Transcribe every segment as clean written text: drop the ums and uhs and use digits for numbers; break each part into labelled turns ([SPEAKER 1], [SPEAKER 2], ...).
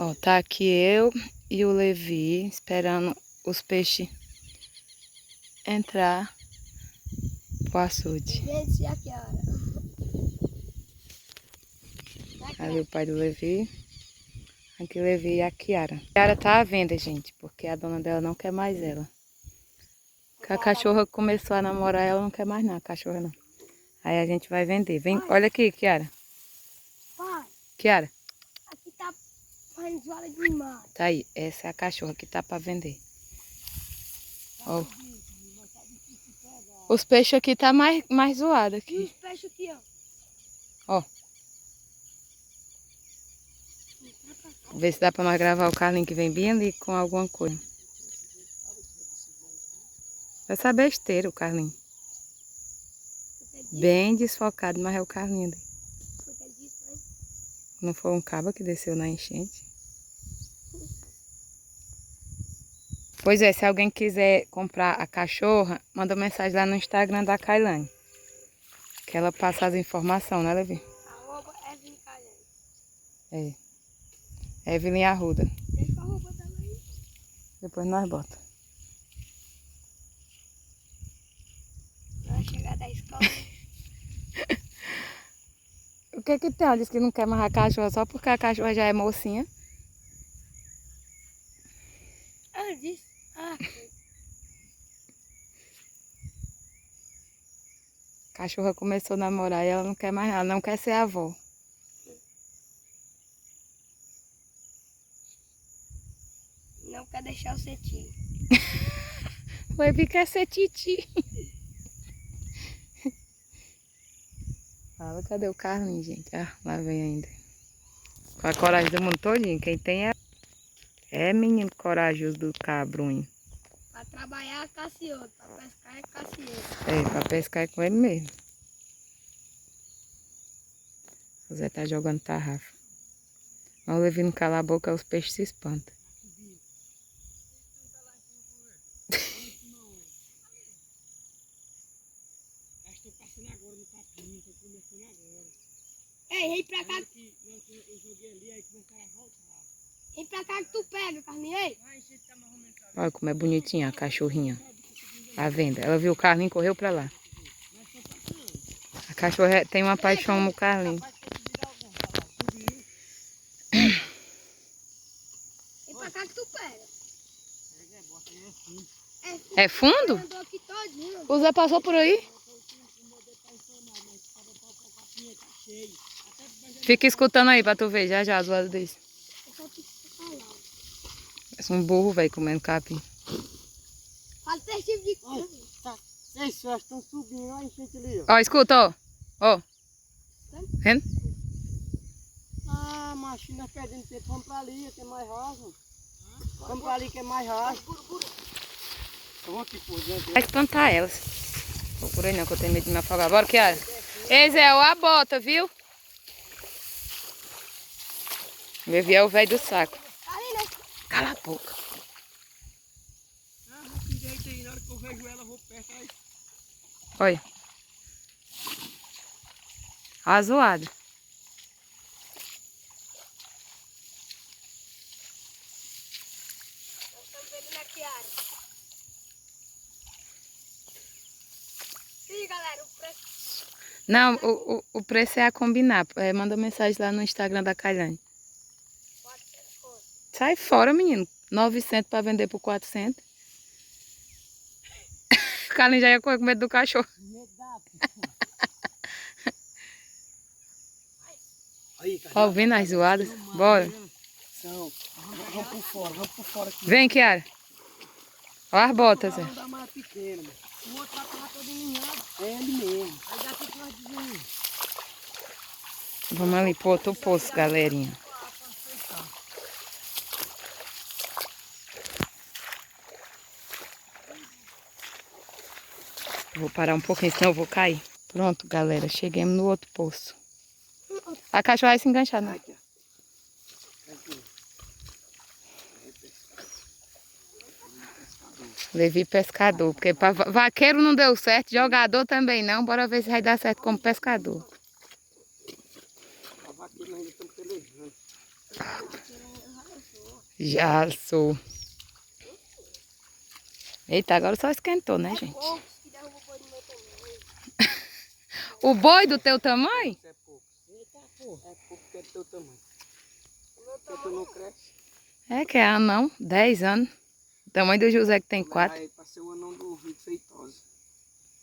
[SPEAKER 1] Ó, tá aqui eu e o Levi esperando os peixes entrar pro açude.
[SPEAKER 2] Gente, aqui, olha.
[SPEAKER 1] Ali o pai do Levi. Aqui o Levi e a Kiara. A Kiara tá à venda, gente, porque a dona dela não quer mais ela. Porque a cachorra começou a namorar, ela não quer mais não, a cachorra não. Aí a gente vai vender. Vem, olha aqui, Kiara.
[SPEAKER 2] Pai,
[SPEAKER 1] Kiara,
[SPEAKER 2] aqui tá fazendo zoada demais.
[SPEAKER 1] tá aí. Essa é a cachorra que tá pra vender. Ó. Os peixes aqui tá mais zoado
[SPEAKER 2] E
[SPEAKER 1] aqui.
[SPEAKER 2] os peixes aqui, ó.
[SPEAKER 1] Ó. Ver se dá pra nós gravar o Carlinho que vem bem ali com alguma coisa. Essa besteira, o Carlinho. Bem desfocado, mas é o Carlinho ali. Não foi um cabo que desceu na enchente? Pois é, se alguém quiser comprar a cachorra, manda mensagem lá no Instagram da Kailane. Que ela passa as informações, né, Levi?
[SPEAKER 2] Arroba Evelyn Calhão.
[SPEAKER 1] É. Evelyn Arruda.
[SPEAKER 2] Deixa a roupa dela aí.
[SPEAKER 1] Depois nós bota.
[SPEAKER 2] Vai chegar da escola.
[SPEAKER 1] O que que tem? Ela disse que não quer mais a cachorra só porque a cachorra já é mocinha.
[SPEAKER 2] Ah, disse. Ah,
[SPEAKER 1] A cachorra começou a namorar e ela não quer mais nada, ela não quer ser avó.
[SPEAKER 2] não quer deixar o cetinho.
[SPEAKER 1] O Levi quer ser titi. Fala, cadê o Carlinho, gente? Ah, lá vem ainda. Com a coragem do mundo todinho. Quem tem é menino corajoso do cabrunho.
[SPEAKER 2] Pra trabalhar é Cassioto, pra pescar é Cassioto.
[SPEAKER 1] É, pra pescar é com ele mesmo. O Zé tá jogando tarrafa. Mas o Levi não cala a boca, os peixes se espantam.
[SPEAKER 2] Ei, vem pra cá. Vem pra cá que tu pega, Carlinhos. Ei.
[SPEAKER 1] Olha como é bonitinha a cachorrinha. À venda. Ela viu o Carlinho e correu pra lá. A cachorra tem uma paixão no Carlinho.
[SPEAKER 2] Vem pra cá que tu pega.
[SPEAKER 1] É fundo?
[SPEAKER 2] Andou aqui todinho.
[SPEAKER 1] O Zé passou por aí? Fica escutando aí pra tu ver já as zoadas desse. Parece um burro, velho, comendo capim.
[SPEAKER 2] Fala três tipos de coisa.
[SPEAKER 3] Vocês só estão subindo, olha a enchente ali, ó.
[SPEAKER 1] Ó, escuta, ó. Ó. Vendo?
[SPEAKER 3] Ah, macho, nós perdendo tempo, vamos pra ali, que é mais raso. Vamos pra ali que é mais raso. Eu vou aqui por dentro.
[SPEAKER 1] Vai espantar elas. Vou por aí não, que eu tenho medo de me afogar. Bora, Kiara. Ei, Zé, ó a bota, viu? O Levi é o velho do saco.
[SPEAKER 2] Ali, né?
[SPEAKER 1] Cala a boca.
[SPEAKER 3] Ah, direito aí, na hora que eu vejo ela, eu vou perto aí.
[SPEAKER 1] Olha. Azoado.
[SPEAKER 2] Nós estamos vendo na Kiara. Sim, galera, o preço.
[SPEAKER 1] Não, o preço é a combinar. É, manda mensagem lá no Instagram da Kailane.
[SPEAKER 2] 400 conto.
[SPEAKER 1] Sai fora, menino. 900 para vender por 400. O Carlinhos já ia correr com medo do cachorro.
[SPEAKER 3] Aí,
[SPEAKER 1] Ó, ouvindo as zoadas? Bora.
[SPEAKER 3] Vamos por fora aqui.
[SPEAKER 1] Vem, Kiara. Ó as botas, Zé.
[SPEAKER 3] Vamos dar mais pequena, mano. O outro vai estar todo enlinhado. É ele mesmo. Aí dá tudo mais desenho.
[SPEAKER 1] Vamos ali pro outro poço, galerinha. Vou parar um pouquinho, senão eu vou cair. Pronto, galera. Cheguemos no outro poço. A cachorra vai se enganchar, né?
[SPEAKER 3] Aqui, ó. Aqui.
[SPEAKER 1] Levi pescador, porque pra vaqueiro não deu certo, jogador também não. Bora ver se vai dar certo como pescador.
[SPEAKER 3] A vaqueira ainda estamos pelejando.
[SPEAKER 1] Já sou. Eita, agora só esquentou, né, gente?
[SPEAKER 2] Poucos que derrubam o boi do meu tamanho.
[SPEAKER 1] O boi do teu tamanho?
[SPEAKER 3] Isso é pouco. Eita, porra. É pouco que é do teu tamanho. Porque tu não cresce.
[SPEAKER 1] É que é anão, 10 anos. O tamanho do José que tem 4.
[SPEAKER 3] Aí pra ser o anão do Rico Feitosa.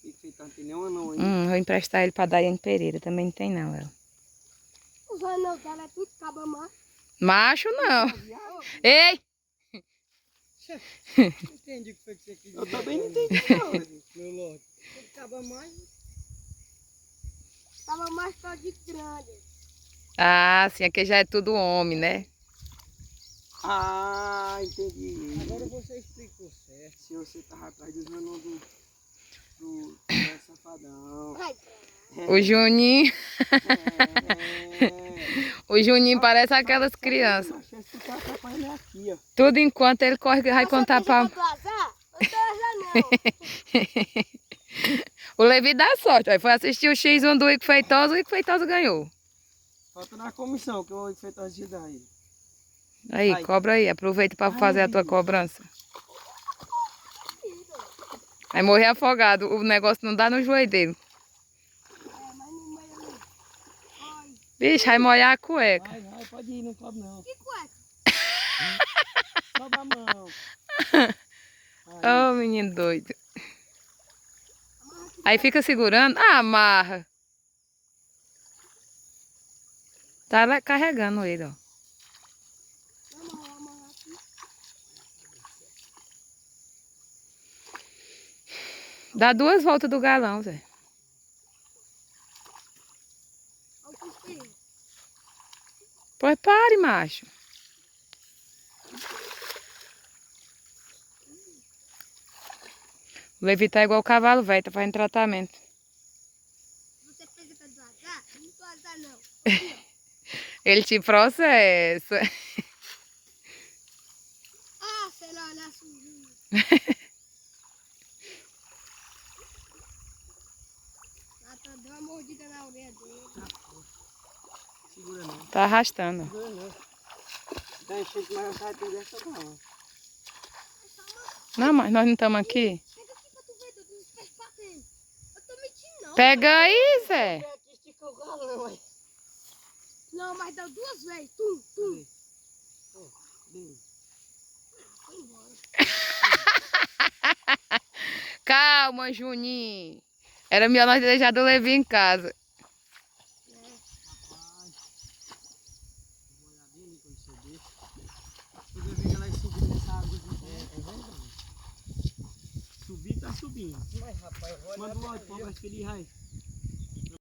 [SPEAKER 3] Rico Feitosa não tem nenhum anão ainda.
[SPEAKER 1] Vou emprestar ele pra Daiane Pereira. Também não tem não, ela.
[SPEAKER 2] Os anãos dela é tudo caba macho.
[SPEAKER 1] Macho não. Ei!
[SPEAKER 3] Não entendi o que foi que você quis dizer. Eu também não entendi não. Meu Lorde. Tudo caba mais.
[SPEAKER 2] Caba macho só de grande.
[SPEAKER 1] Ah, sim, aqui já é tudo homem, né?
[SPEAKER 3] Ah, entendi. Agora você explicou certo. Se você tava atrás dos anãos do safadão.
[SPEAKER 2] Ai,
[SPEAKER 1] O Juninho.
[SPEAKER 3] É.
[SPEAKER 1] O Juninho parece aquelas crianças.
[SPEAKER 3] Achei que tá atrapalhando aqui, ó.
[SPEAKER 1] Tudo enquanto ele corre, vai contar pra...
[SPEAKER 2] Eu tô azar? Eu tô azar não.
[SPEAKER 1] O Levi dá sorte. Aí foi assistir o X1 do Ico Feitosa, o Ico Feitosa ganhou.
[SPEAKER 3] Falta na comissão que eu vou enfeitar as dias daí.
[SPEAKER 1] Aí,
[SPEAKER 3] Ai.
[SPEAKER 1] cobra aí. Aproveita pra
[SPEAKER 3] Ai,
[SPEAKER 1] fazer a tua
[SPEAKER 3] Levi.
[SPEAKER 1] cobrança. Vai morrer afogado. O negócio não dá no joelho dele.
[SPEAKER 2] É, mas no meio ali. Ai,
[SPEAKER 1] Vixe, vai molhar a cueca.
[SPEAKER 3] Vai, pode ir, não cobre não.
[SPEAKER 2] que cueca?
[SPEAKER 3] Sobe a mão.
[SPEAKER 1] Ô, menino doido. Aí fica segurando. Ah, amarra. Tá lá carregando ele, ó.
[SPEAKER 2] Vamos aqui.
[SPEAKER 1] Dá 2 voltas do galão, Zé.
[SPEAKER 2] Olha o que
[SPEAKER 1] Pois pare, macho. O Levi tá igual o cavalo velho, tá fazendo tratamento.
[SPEAKER 2] Você pensa que eu tô azar? Não tô azar não.
[SPEAKER 1] Ele te processa.
[SPEAKER 2] Ah, sei lá, olha a sujinha. Ah, tá, deu uma mordida na orelha dele.
[SPEAKER 3] Segura não.
[SPEAKER 1] Tá arrastando.
[SPEAKER 3] Segura não. Dá enchente, mas não sai tudo essa não.
[SPEAKER 1] Não, mas nós não estamos aqui.
[SPEAKER 2] Pega aqui pra tu ver, Dudu, não faz papel. Eu tô mentindo não.
[SPEAKER 1] Pega aí, Zé.
[SPEAKER 3] Aqui estica o galão, aí.
[SPEAKER 2] Não, mas deu 2 vezes. Tum, tum. Foi embora.
[SPEAKER 1] Calma, Juninho. Era melhor nós ter deixado o Levi em casa.
[SPEAKER 3] Subir tá subindo. Mas rapaz, manda o áudio pra mais feliz aí.